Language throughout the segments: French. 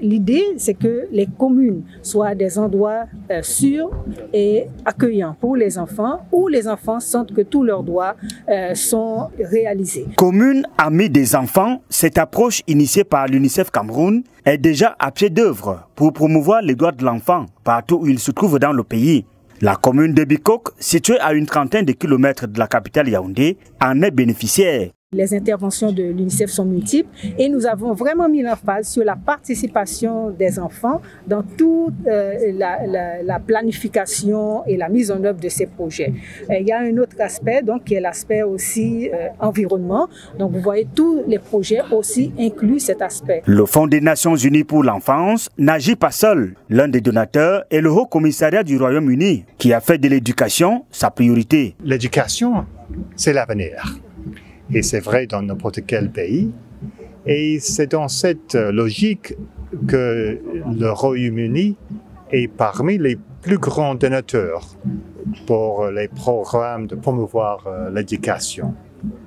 l'idée, c'est que les communes soient des endroits sûrs et accueillants pour les enfants, où les enfants sentent que tous leurs droits sont réalisés. Commune amie des enfants, cette approche initiée par l'UNICEF Cameroun est déjà à pied d'œuvre pour promouvoir les droits de l'enfant partout où il se trouve dans le pays. La commune de Bikok, située à une trentaine de kilomètres de la capitale Yaoundé, en est bénéficiaire. Les interventions de l'UNICEF sont multiples et nous avons vraiment mis l'emphase sur la participation des enfants dans toute la planification et la mise en œuvre de ces projets. Il y a un autre aspect donc, qui est l'aspect aussi environnement. Donc vous voyez, tous les projets aussi incluent cet aspect. Le Fonds des Nations Unies pour l'enfance n'agit pas seul. L'un des donateurs est le Haut Commissariat du Royaume-Uni qui a fait de l'éducation sa priorité. L'éducation, c'est l'avenir. Et c'est vrai dans n'importe quel pays. Et c'est dans cette logique que le Royaume-Uni est parmi les plus grands donateurs pour les programmes de promouvoir l'éducation.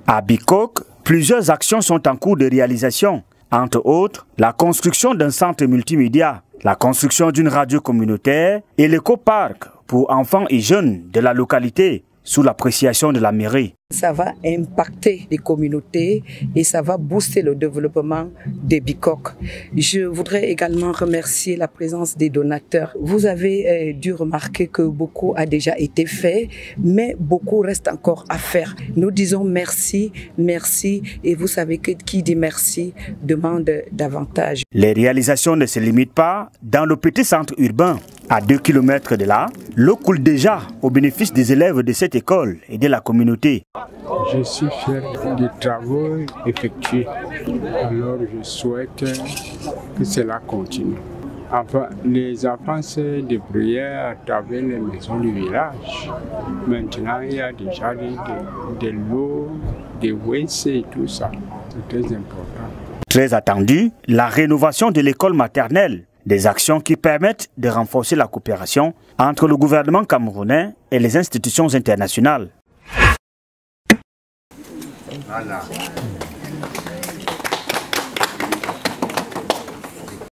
À Bikok, plusieurs actions sont en cours de réalisation. Entre autres, la construction d'un centre multimédia, la construction d'une radio communautaire et l'éco-parc pour enfants et jeunes de la localité, sous l'appréciation de la mairie. Ça va impacter les communautés et ça va booster le développement des Bikok. Je voudrais également remercier la présence des donateurs. Vous avez dû remarquer que beaucoup a déjà été fait, mais beaucoup reste encore à faire. Nous disons merci, merci, et vous savez que qui dit merci demande davantage. Les réalisations ne se limitent pas dans le petit centre urbain. À 2 km de là, l'eau coule déjà au bénéfice des élèves de cette école et de la communauté. Je suis fier des travaux effectués. Alors je souhaite que cela continue. Enfin, les enfants se débrouillaient à travers les maisons du village. Maintenant, il y a déjà de l'eau, des WC et tout ça. C'est très important. Très attendu, la rénovation de l'école maternelle. Des actions qui permettent de renforcer la coopération entre le gouvernement camerounais et les institutions internationales. Voilà.